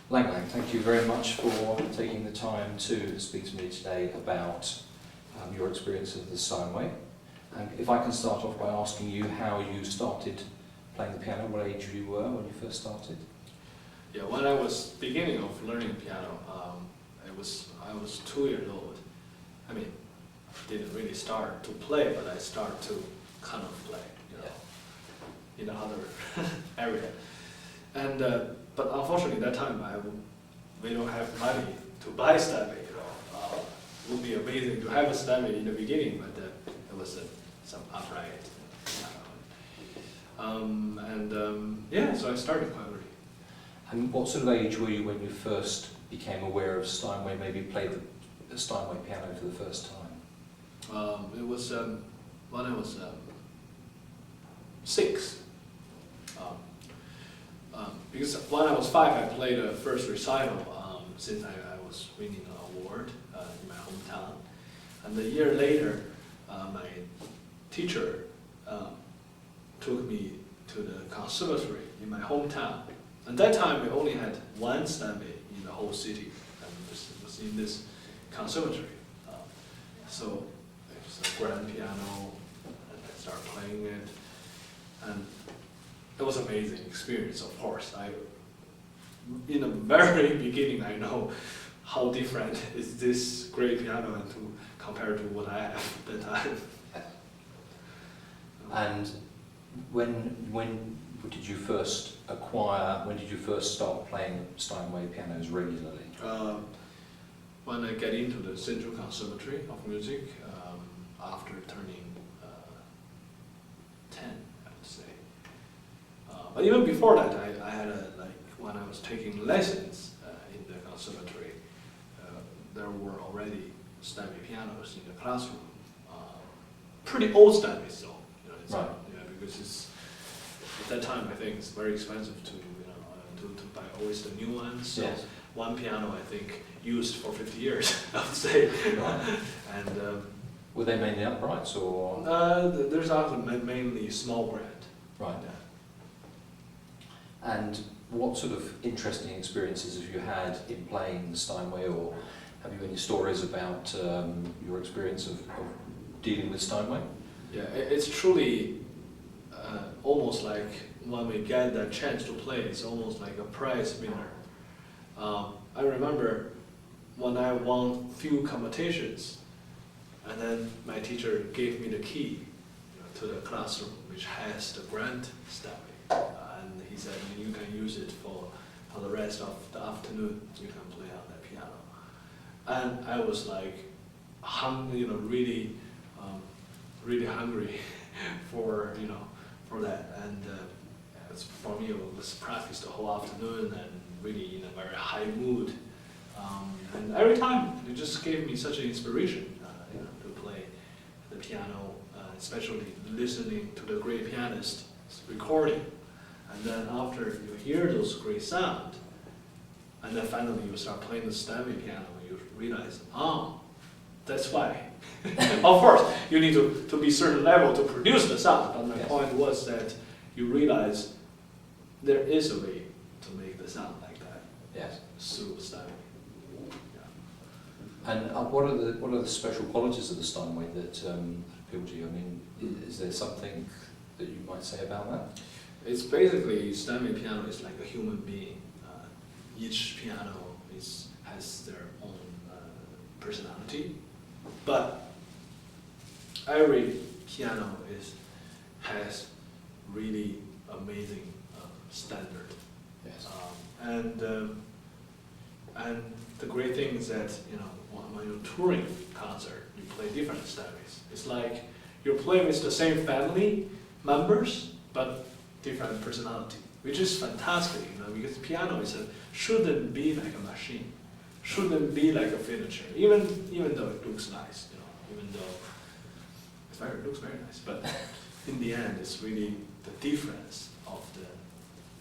Lang, thank you very much for taking the time to speak to me today about your experience of the Steinway. And if I can start off by asking you how you started playing the piano, what age you were when you first started? Yeah, when I was beginning of learning piano, I was 2 years old. I mean, didn't really start to play, but I started to kind of play, in other area. And but unfortunately, that time we don't have money to buy Steinway. It would be amazing to have a Steinway in the beginning, but it was some upright. So I started quite early. And what sort of age were you when you first became aware of Steinway, maybe played the Steinway piano for the first time? It was when I was 6. Because when I was 5, I played a first recital since I was winning an award in my hometown. And a year later, my teacher took me to the conservatory in my hometown. At that time, we only had one Steinway in the whole city, and it was in this conservatory. So it was a grand piano, and I started playing it, and it was an amazing experience. Of course, in the very beginning, I know how different is this great piano compared to what I have at that time. And when did you first when did you first start playing Steinway pianos regularly? When I get into the Central Conservatory of Music, after turning 10, I would say. But even before that, I had when I was taking lessons in the conservatory, there were already Steinway pianos in the classroom. Pretty old Steinways though, right. Because at that time I think it's very expensive to buy always the new ones. So yes. One piano I think used for 50 years, I would say. Right. And were they mainly uprights or? There's also mainly small brand. Right. And what sort of interesting experiences have you had in playing the Steinway, or have you any stories about your experience of dealing with Steinway? Yeah, it's truly almost like when we get that chance to play, it's almost like a prize winner. I remember when I won few competitions, and then my teacher gave me the key to the classroom, which has the grand Steinway. And he said, you can use it for the rest of the afternoon. You can play on that piano. And I was like, really hungry for that. And for me, it was practice the whole afternoon and really in a very high mood. And every time it just gave me such an inspiration, to play the piano, especially listening to the great pianist's recording. And then after you hear those great sound, and then finally you start playing the Steinway piano, you realize, that's why. Of course, you need to be certain level to produce the sound, but my point was that you realize there is a way to make the sound like that. Yes. Through Steinway. Yeah. And what are the special qualities of the Steinway that appeal to you? I mean, is there something that you might say about that? It's basically, Steinway piano is like a human being. Each piano has their own personality, but every piano has really amazing standard. Yes. And the great thing is that when you're touring concert, you play different Steinways. It's like you're playing with the same family members, but different personality, which is fantastic, because piano shouldn't be like a machine, shouldn't be like a furniture, even though it looks nice, even though it looks very nice, but in the end, it's really the difference of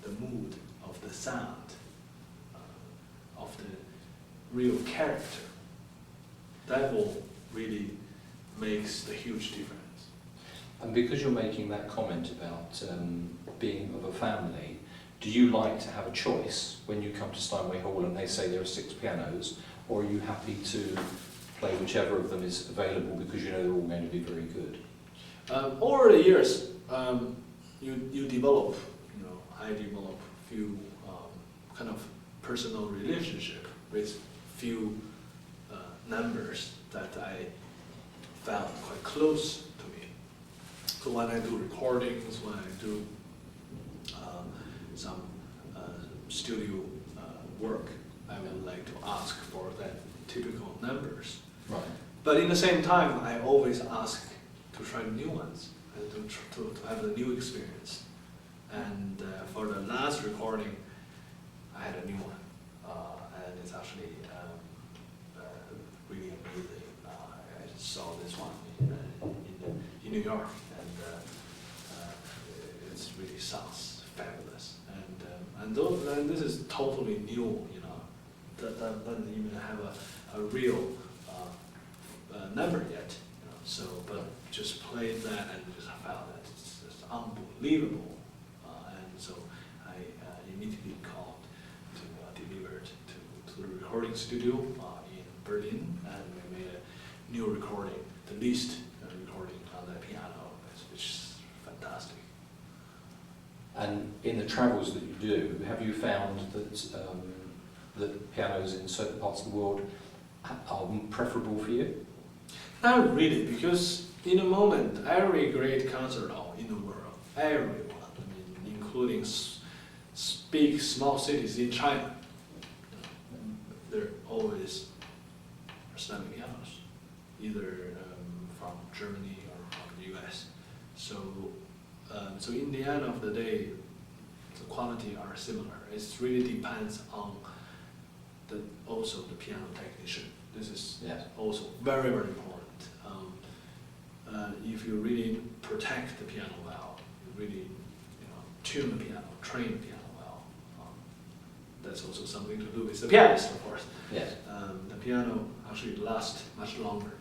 the mood, of the sound, of the real character. That will really makes the huge difference. And because you're making that comment about being of a family, do you like to have a choice when you come to Steinway Hall and they say there are 6 pianos, or are you happy to play whichever of them is available because you know they're all going to be very good? Over the years, you develop, I develop few kind of personal relationship with few numbers that I found quite close to me. So when I do recordings, when I do some studio work, I would like to ask for that typical numbers. Right. But in the same time, I always ask to try new ones and to have a new experience. And for the last recording, I had a new one, and it's actually really amazing. I just saw this one in New York, and it's really sounds fabulous. And this is totally new, that doesn't even have a real number yet. So, but just played that and just found that it's just unbelievable. And so I immediately called to deliver it to the recording studio in Berlin, and we made a new recording, the least recording on the piano, which is fantastic. And in the travels that you do, have you found that pianos in certain parts of the world are preferable for you? Not really, because in the moment, every great concert hall in the world, everyone, including big, small cities in China, they're always Steinway pianos, either from Germany or from the US. So in the end of the day, the quality are similar. It really depends on also the piano technician. This is also very, very important. If you really protect the piano well, you really tune the piano, train the piano well, that's also something to do with the pianist, of course. Yes. The piano actually lasts much longer,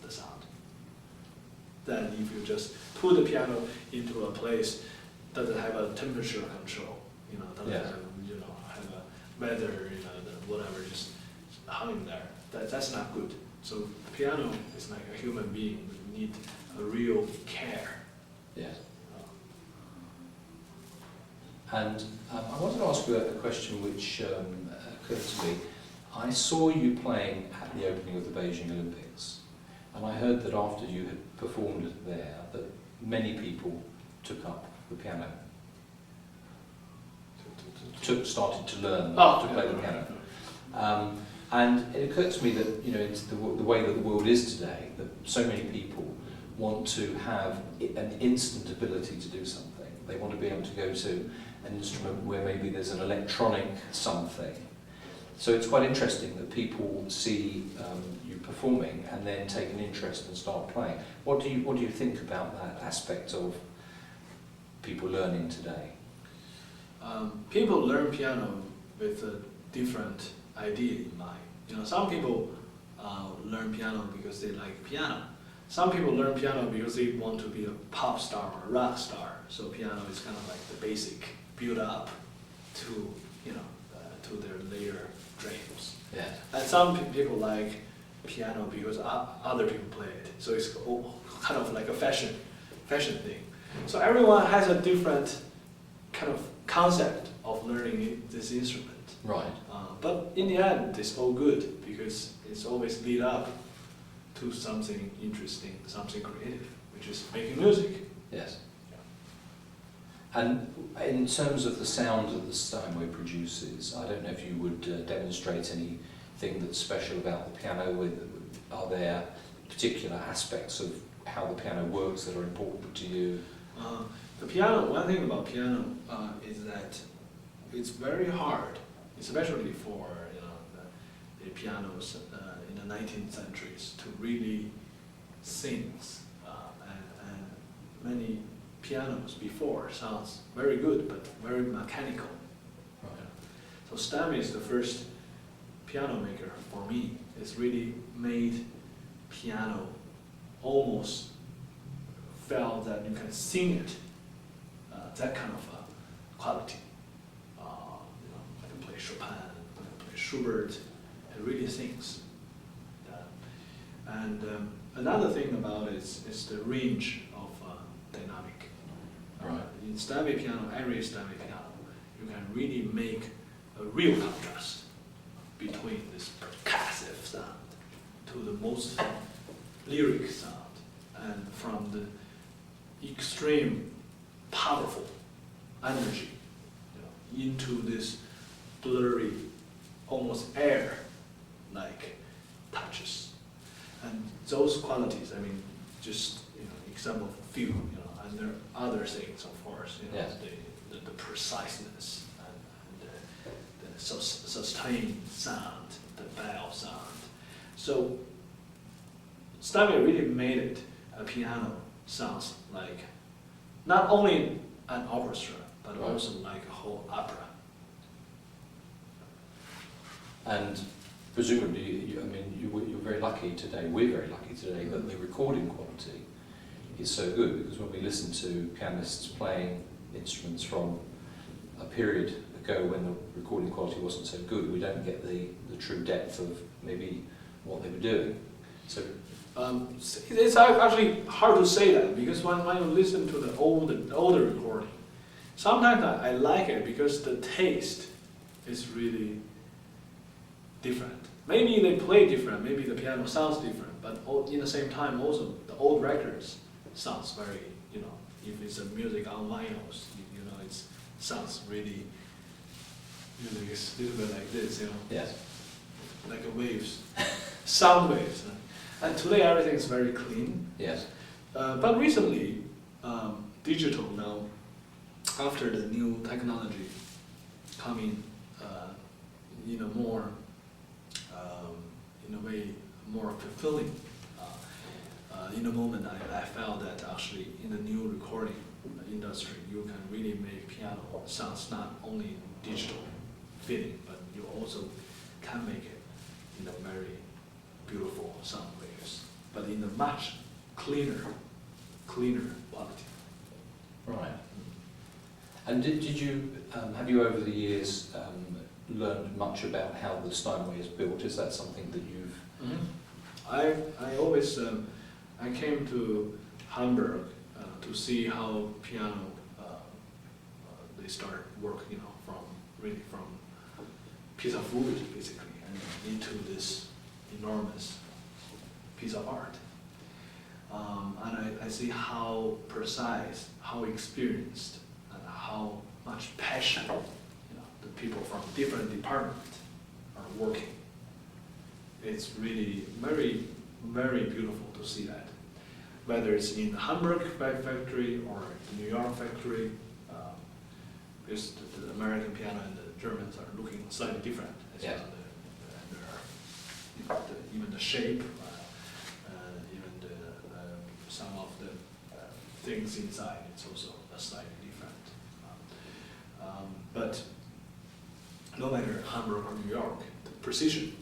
the sound, than if you just put the piano into a place that doesn't have a temperature control, doesn't have, have a weather, whatever, just hung there. That's not good. So the piano is like a human being. You need a real care. Yes. And I wanted to ask you a question which occurred to me. I saw you playing at the opening of the Beijing Olympics, and I heard that after you had performed there, that many people took up the piano, started to learn to play the piano. And it occurred to me that it's the way that the world is today, that so many people want to have an instant ability to do something. They want to be able to go to an instrument where maybe there's an electronic something. So it's quite interesting that people see you performing and then take an interest and start playing. What do you think about that aspect of people learning today? People learn piano with a different idea in mind. Some people learn piano because they like piano. Some people learn piano because they want to be a pop star or a rock star. So piano is kind of like the basic build up to to their later dreams. Yeah. And some people like piano because other people play it. So it's kind of like a fashion thing. So everyone has a different kind of concept of learning this instrument. Right. But in the end, it's all good because it's always lead up to something interesting, something creative, which is making music. Yes. And in terms of the sound that the Steinway produces, I don't know if you would demonstrate anything that's special about the piano. Are there particular aspects of how the piano works that are important to you? The piano, one thing about piano is that it's very hard, especially for the pianos in the 19th centuries to really sing. And many pianos before sounds very good, but very mechanical. Right. So Steinway is the first piano maker for me. It's really made piano almost felt that you can sing it, that kind of quality. Chopin, when I play Schubert, it really sings. And another thing about it is the range of dynamic. Right. In Steinway piano, every Steinway piano, you can really make a real contrast between this percussive sound to the most lyric sound, and from the extreme powerful energy, into this blurry, almost air-like touches. And those qualities, I mean, just example of few, and there are other things, of course, Yes. the preciseness and the sustained sound, the bell sound. So Steinway really made it a piano sounds like not only an orchestra, but Right. also like a whole opera. And presumably, you're very lucky today, we're very lucky today, that the recording quality is so good, because when we listen to pianists playing instruments from a period ago when the recording quality wasn't so good, we don't get the true depth of maybe what they were doing. So it's actually hard to say that, because when you listen to the older recording, sometimes I like it because the taste is really different. Maybe they play different, maybe the piano sounds different, but in the same time also the old records sounds very, if it's a music on vinyls, it sounds really, it's a little bit like this, yes, like a waves, sound waves. And today everything is very clean. yes, But recently, digital now, after the new technology coming in a more, in a way, more fulfilling, in a moment I felt that actually in the new recording industry, you can really make piano sounds not only digital feeling, but you also can make it in a very beautiful sound waves, but in a much cleaner quality. right. And did you, have you over the years learned much about how the Steinway is built? Is that something that you've... Mm-hmm. I always, I came to Hamburg to see how piano, they start work, from piece of wood basically, and into this enormous piece of art. And I see how precise, how experienced, and how much passion, the people from different departments are working. It's really very, very beautiful to see that. Whether it's in the Hamburg factory or the New York factory, because the American piano and the Germans are looking slightly different. Yeah. Even the shape, even some of the things inside, it's also slightly different. But no matter Hamburg or New York, the precision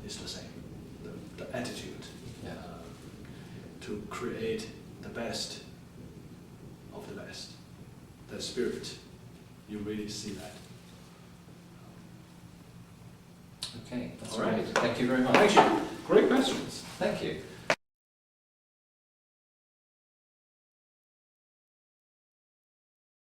is the same. The attitude to create the best of the best, the spirit, you really see that. Okay, that's All right. great. Thank you very much. Thank you. Great.